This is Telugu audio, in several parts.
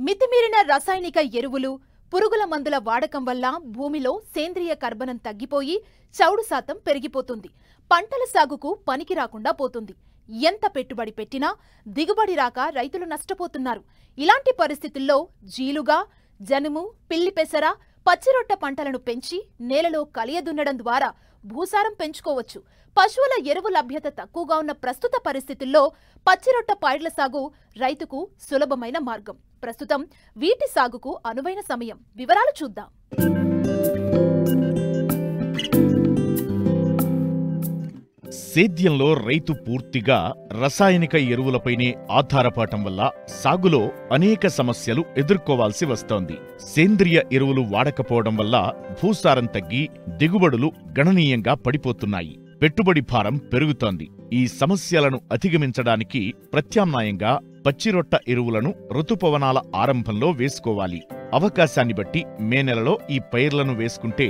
మితిమీరిన రసాయనిక ఎరువులు, పురుగుల మందుల వాడకం వల్ల భూమిలో సేంద్రియ కర్బనం తగ్గిపోయి చౌడు శాతం పెరిగిపోతుంది. పంటల సాగుకు పనికి రాకుండా పోతుంది. ఎంత పెట్టుబడి పెట్టినా దిగుబడి రాక రైతులు నష్టపోతున్నారు. ఇలాంటి పరిస్థితుల్లో జీలుగా, జనుము, పిల్లి పెసర, పచ్చిరొట్ట పంటలను పెంచి నేలలో కలియదున్నడం ద్వారా భూసారం పెంచుకోవచ్చు. పశువుల ఎరువు లభ్యత తక్కువగా ఉన్న ప్రస్తుత పరిస్థితుల్లో పచ్చిరొట్ట పైర్ల సాగు రైతుకు సులభమైన మార్గం. ప్రస్తుతం వీటి సాగుకు అనువైన సమయం. వివరాలు చూద్దాం. సేద్యంలో రైతు పూర్తిగా రసాయనిక ఎరువులపైనే ఆధారపడటం వల్ల సాగులో అనేక సమస్యలు ఎదుర్కోవాల్సి వస్తోంది. సేంద్రియ ఎరువులు వాడకపోవడం వల్ల భూసారం తగ్గి దిగుబడులు గణనీయంగా పడిపోతున్నాయి. పెట్టుబడి భారం పెరుగుతోంది. ఈ సమస్యలను అధిగమించడానికి ప్రత్యామ్నాయంగా పచ్చిరొట్ట ఎరువులను ఋతుపవనాల ఆరంభంలో వేసుకోవాలి. అవకాశాన్ని బట్టి మే నెలలో ఈ పైర్లను వేసుకుంటే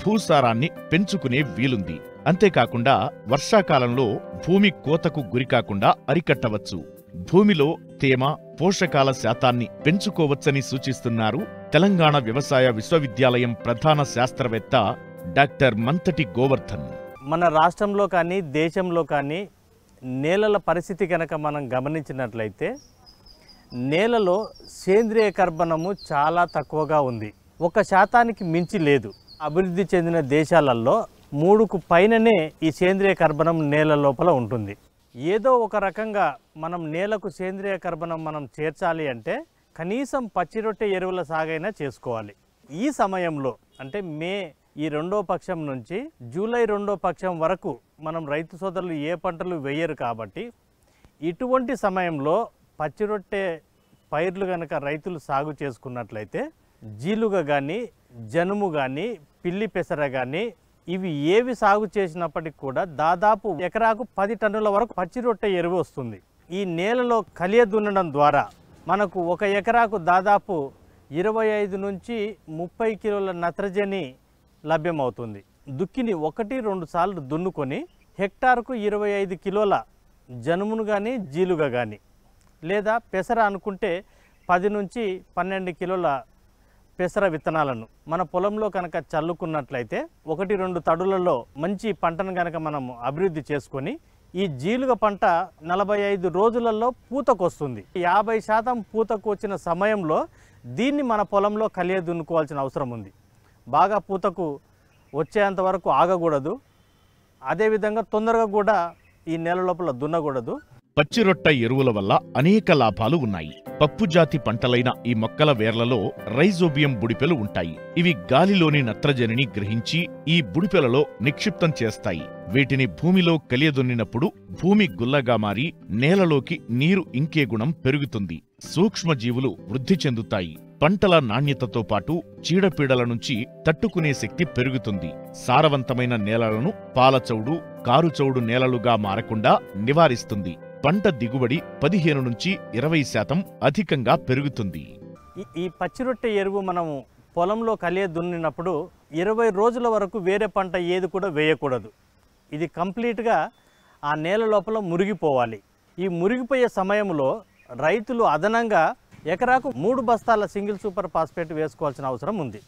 భూసారాన్ని పెంచుకునే వీలుంది. అంతేకాకుండా వర్షాకాలంలో భూమి కోతకు గురికాకుండా అరికట్టవచ్చు. భూమిలో తేమ, పోషకాల శాతాన్ని పెంచుకోవచ్చని సూచిస్తున్నారు తెలంగాణ వ్యవసాయ విశ్వవిద్యాలయం ప్రధాన శాస్త్రవేత్త డాక్టర్ మంతటి గోవర్ధన్. మన రాష్ట్రంలో కానీ దేశంలో కానీ నేలల పరిస్థితి కనుక మనం గమనించినట్లయితే నేలలో సేంద్రియ కర్బనము చాలా తక్కువగా ఉంది. 1% మించి లేదు. అభివృద్ధి చెందిన దేశాలలో 3కు పైననే ఈ సేంద్రియ కర్బనం నేల లోపల ఉంటుంది. ఏదో ఒక రకంగా మనం నేలకు సేంద్రియ కర్బనం మనం చేర్చాలి అంటే కనీసం పచ్చిరొట్టె ఎరువుల సాగైనా చేసుకోవాలి. ఈ సమయంలో అంటే మే ఈ 2వ పక్షం నుంచి జూలై 2వ పక్షం వరకు మనం రైతు సోదరులు ఏ పంటలు వేయరు కాబట్టి ఇటువంటి సమయంలో పచ్చిరొట్టె పైర్లు కనుక రైతులు సాగు చేసుకున్నట్లయితే జీలుగ కానీ, జనుము కానీ, పిల్లి పెసర కానీ ఇవి ఏవి సాగు చేసినప్పటికి కూడా దాదాపు ఎకరాకు 10 టన్నుల వరకు పచ్చిరొట్టె ఎరువు వస్తుంది. ఈ నేలలో కలియ దున్నడం ద్వారా మనకు 1 ఎకరాకు దాదాపు 25 నుంచి 30 కిలోల నత్రజని లభ్యమవుతుంది. దుక్కిని 1-2 సార్లు దున్నుకొని హెక్టార్కు 25 కిలోల జనుమును కానీ, జీలుగ కానీ లేదా పెసర అనుకుంటే 10 నుంచి 12 కిలోల పెసర విత్తనాలను మన పొలంలో కనుక చల్లుకున్నట్లయితే 1-2 తడులలో మంచి పంటను కనుక మనం అభివృద్ధి చేసుకొని ఈ జీలుగ పంట 45 రోజులలో పూతకొస్తుంది. 50% పూతకు వచ్చిన సమయంలో దీన్ని మన పొలంలో కలియ దున్నుకోవాల్సిన అవసరం ఉంది. బాగా పూతకు వచ్చేంత వరకు ఆగకూడదు. అదేవిధంగా తొందరగా కూడా ఈ నెల లోపల దున్నకూడదు. పచ్చిరొట్ట ఎరువుల వల్ల అనేక లాభాలు ఉన్నాయి. పప్పుజాతి పంటలైన ఈ మొక్కల వేర్లలో రైజోబియం బుడిపెలు ఉంటాయి. ఇవి గాలిలోని నత్రజనిని గ్రహించి ఈ బుడిపెలలో నిక్షిప్తం చేస్తాయి. వీటిని భూమిలో కలియదున్నినప్పుడు భూమి గుల్లగా మారి నేలలోకి నీరు ఇంకే గుణం పెరుగుతుంది. సూక్ష్మజీవులు వృద్ధి చెందుతాయి. పంటల నాణ్యతతో పాటు చీడపీడల నుంచి తట్టుకునే శక్తి పెరుగుతుంది. సారవంతమైన నేలలను పాలచౌడు, కారుచౌడు నేలలుగా మారకుండా నివారిస్తుంది. పంట దిగుబడి 15 నుంచి 20% అధికంగా పెరుగుతుంది. ఈ పచ్చిరొట్టె ఎరువు మనము పొలంలో కలియ దున్నినప్పుడు 20 రోజుల వరకు వేరే పంట ఏది కూడా వేయకూడదు. ఇది కంప్లీట్గా ఆ నేల లోపల మురిగిపోవాలి. ఈ మురిగిపోయే సమయంలో రైతులు అదనంగా ఎకరాకు 3 బస్తాల సింగిల్ సూపర్ ఫాస్ఫేట్ వేసుకోవాల్సిన అవసరం ఉంది.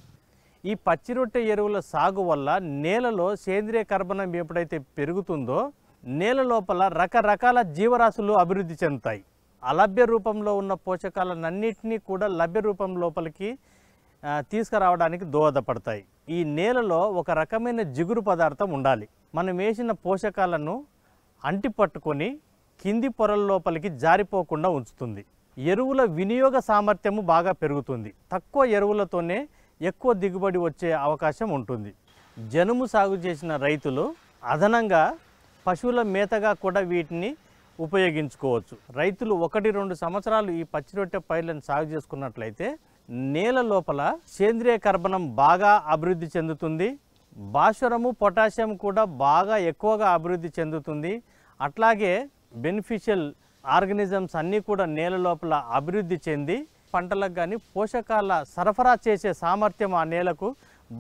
ఈ పచ్చిరొట్టె ఎరువుల సాగు వల్ల నేలలో సేంద్రియ కర్బనం ఎప్పుడైతే పెరుగుతుందో నేల లోపల రకరకాల జీవరాశులు అభివృద్ధి చెందుతాయి. అలభ్య రూపంలో ఉన్న పోషకాలన్నింటినీ కూడా లభ్య రూపం లోపలికి తీసుకురావడానికి దోహదపడతాయి. ఈ నేలలో ఒక రకమైన జిగురు పదార్థం ఉండాలి. మనం వేసిన పోషకాలను అంటిపట్టుకొని కింది పొరల లోపలికి జారిపోకుండా ఉంచుతుంది. ఎరువుల వినియోగ సామర్థ్యము బాగా పెరుగుతుంది. తక్కువ ఎరువులతోనే ఎక్కువ దిగుబడి వచ్చే అవకాశం ఉంటుంది. జనుము సాగు చేసిన రైతులు అదనంగా పశువుల మేతగా కూడా వీటిని ఉపయోగించుకోవచ్చు. రైతులు 1-2 సంవత్సరాలు ఈ పచ్చిరొట్టె పైర్లను సాగు చేసుకున్నట్లయితే నేల లోపల సేంద్రియ కర్బనం బాగా అభివృద్ధి చెందుతుంది. భాస్వరము, పొటాషియం కూడా బాగా ఎక్కువగా అభివృద్ధి చెందుతుంది. అట్లాగే బెనిఫిషియల్ ఆర్గనిజమ్స్ అన్నీ కూడా నేల లోపల అభివృద్ధి చెంది పంటలకు కానీ పోషకాల సరఫరా చేసే సామర్థ్యం ఆ నేలకు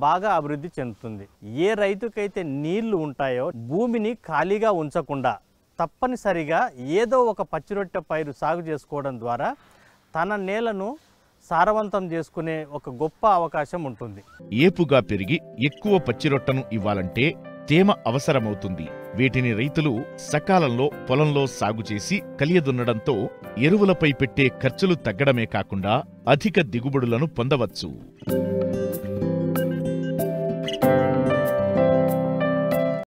బాగా అభివృద్ధి చెందుతుంది. ఏ రైతుకైతే నీళ్లు ఉంటాయో భూమిని ఖాళీగా ఉంచకుండా తప్పనిసరిగా ఏదో ఒక పచ్చిరొట్టె పైరు సాగు చేసుకోవడం ద్వారా తన నేలను సారవంతం చేసుకునే ఒక గొప్ప అవకాశం ఉంటుంది. ఏపుగా పెరిగి ఎక్కువ పచ్చిరొట్టను ఇవ్వాలంటే తేమ అవసరమవుతుంది. వీటిని రైతులు సకాలంలో పొలంలో సాగు చేసి కలియదున్నడంతో ఎరువులపై పెట్టే ఖర్చులు తగ్గడమే కాకుండా అధిక దిగుబడులను పొందవచ్చు.